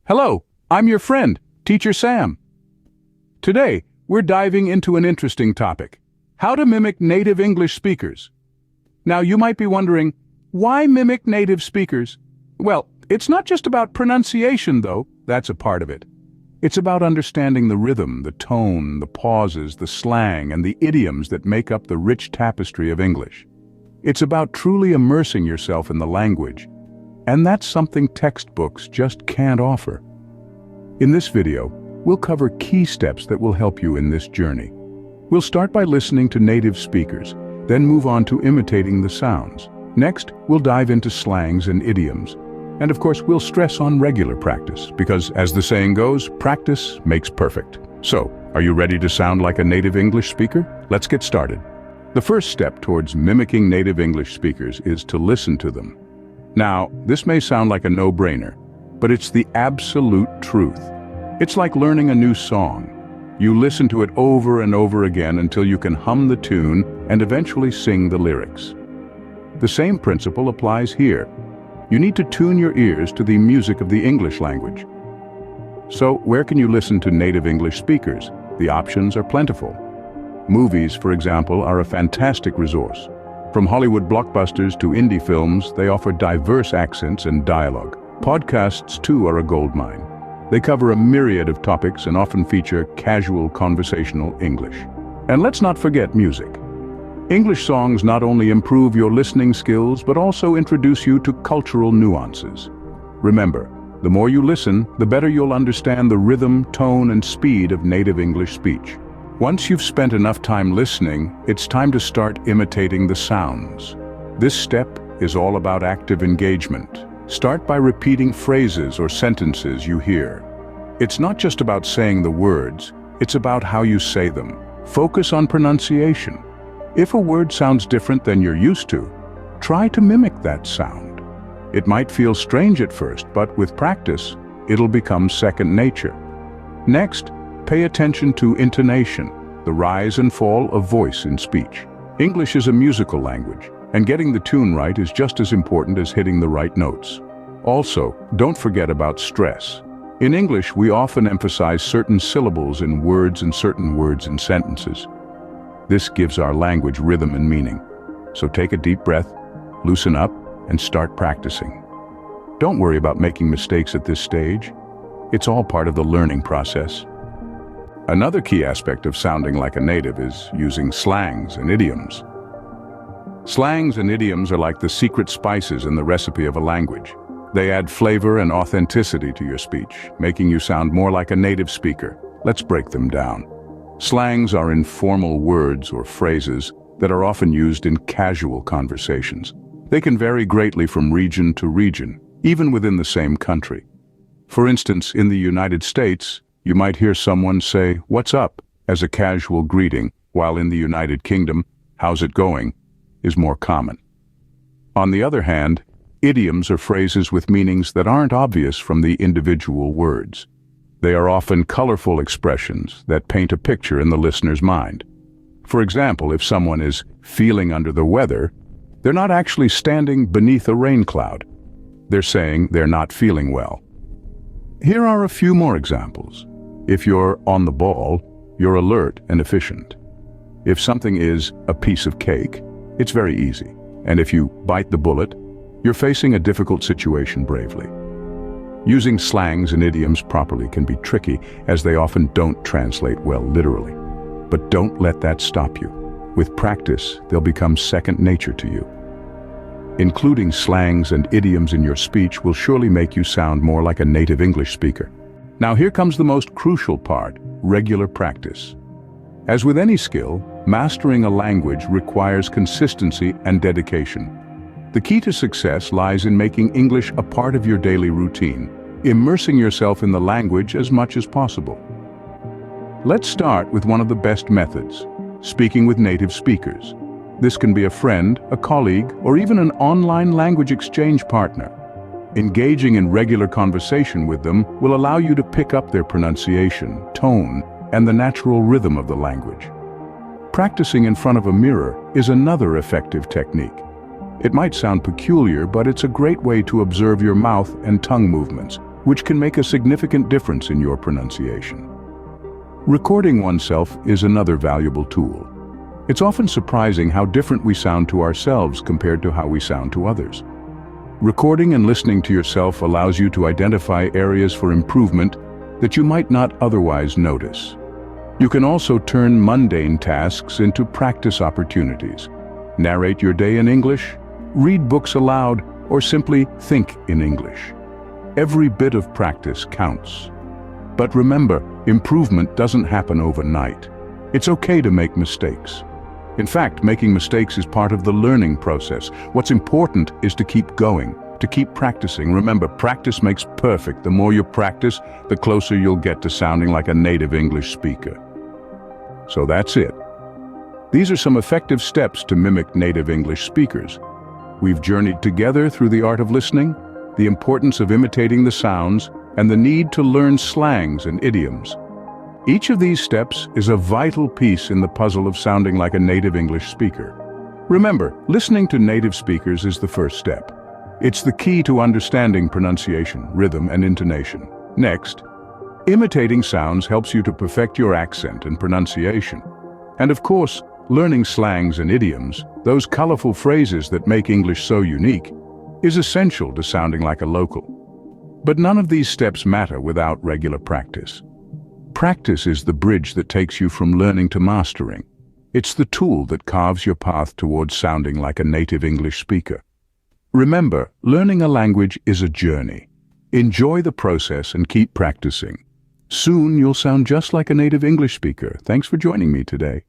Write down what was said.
Hello, I'm your friend, Teacher Sam. Today, we're diving into an interesting topic: how to mimic native English speakers. Now, you might be wondering, why mimic native speakers? Well, it's not just about pronunciation, though. That's a part of it. It's about understanding the rhythm, the tone, the pauses, the slang, and the idioms that make up the rich tapestry of English. It's about truly immersing yourself in the language, and that's something textbooks just can't offer. In this video, we'll cover key steps that will help you in this journey. We'll start by listening to native speakers, then move on to imitating the sounds. Next, we'll dive into slangs and idioms. And of course, we'll stress on regular practice, because as the saying goes, practice makes perfect. So, are you ready to sound like a native English speaker? Let's get started. The first step towards mimicking native English speakers is to listen to them. Now, this may sound like a no-brainer, but it's the absolute truth. It's like learning a new song. You listen to it over and over again until you can hum the tune and eventually sing the lyrics. The same principle applies here. You need to tune your ears to the music of the English language. So, where can you listen to native English speakers? The options are plentiful. Movies, for example, are a fantastic resource. From Hollywood blockbusters to indie films, they offer diverse accents and dialogue. Podcasts, too, are a goldmine. They cover a myriad of topics and often feature casual conversational English. And let's not forget music. English songs not only improve your listening skills, but also introduce you to cultural nuances. Remember, the more you listen, the better you'll understand the rhythm, tone, and speed of native English speech. Once you've spent enough time listening, it's time to start imitating the sounds. This step is all about active engagement. Start by repeating phrases or sentences you hear. It's not just about saying the words, it's about how you say them. Focus on pronunciation. If a word sounds different than you're used to, try to mimic that sound. It might feel strange at first, but with practice, it'll become second nature. Next, pay attention to intonation, the rise and fall of voice in speech. English is a musical language, and getting the tune right is just as important as hitting the right notes. Also, don't forget about stress. In English, we often emphasize certain syllables in words and certain words in sentences. This gives our language rhythm and meaning. So take a deep breath, loosen up, and start practicing. Don't worry about making mistakes at this stage. It's all part of the learning process. Another key aspect of sounding like a native is using slangs and idioms. Slangs and idioms are like the secret spices in the recipe of a language. They add flavor and authenticity to your speech, making you sound more like a native speaker. Let's break them down. Slangs are informal words or phrases that are often used in casual conversations. They can vary greatly from region to region, even within the same country. For instance, in the United States, you might hear someone say, "What's up?" as a casual greeting, while in the United Kingdom, "How's it going?" is more common. On the other hand, idioms are phrases with meanings that aren't obvious from the individual words. They are often colorful expressions that paint a picture in the listener's mind. For example, if someone is feeling under the weather, they're not actually standing beneath a rain cloud. They're saying they're not feeling well. Here are a few more examples. If you're on the ball, you're alert and efficient. If something is a piece of cake, it's very easy. And if you bite the bullet, you're facing a difficult situation bravely. Using slangs and idioms properly can be tricky, as they often don't translate well literally. But don't let that stop you. With practice, they'll become second nature to you. Including slangs and idioms in your speech will surely make you sound more like a native English speaker. Now here comes the most crucial part: regular practice. As with any skill, mastering a language requires consistency and dedication. The key to success lies in making English a part of your daily routine, immersing yourself in the language as much as possible. Let's start with one of the best methods: speaking with native speakers. This can be a friend, a colleague, or even an online language exchange partner. Engaging in regular conversation with them will allow you to pick up their pronunciation, tone, and the natural rhythm of the language. Practicing in front of a mirror is another effective technique. It might sound peculiar, but it's a great way to observe your mouth and tongue movements, which can make a significant difference in your pronunciation. Recording oneself is another valuable tool. It's often surprising how different we sound to ourselves compared to how we sound to others. Recording and listening to yourself allows you to identify areas for improvement that you might not otherwise notice. You can also turn mundane tasks into practice opportunities. Narrate your day in English, read books aloud, or simply think in English. Every bit of practice counts. But remember, improvement doesn't happen overnight. It's okay to make mistakes. In fact, making mistakes is part of the learning process. What's important is to keep going, to keep practicing. Remember, practice makes perfect. The more you practice, the closer you'll get to sounding like a native English speaker. So that's it. These are some effective steps to mimic native English speakers. We've journeyed together through the art of listening, the importance of imitating the sounds, and the need to learn slangs and idioms. Each of these steps is a vital piece in the puzzle of sounding like a native English speaker. Remember, listening to native speakers is the first step. It's the key to understanding pronunciation, rhythm, and intonation. Next, imitating sounds helps you to perfect your accent and pronunciation. And of course, learning slangs and idioms, those colorful phrases that make English so unique, is essential to sounding like a local. But none of these steps matter without regular practice. Practice is the bridge that takes you from learning to mastering. It's the tool that carves your path towards sounding like a native English speaker. Remember, learning a language is a journey. Enjoy the process and keep practicing. Soon you'll sound just like a native English speaker. Thanks for joining me today.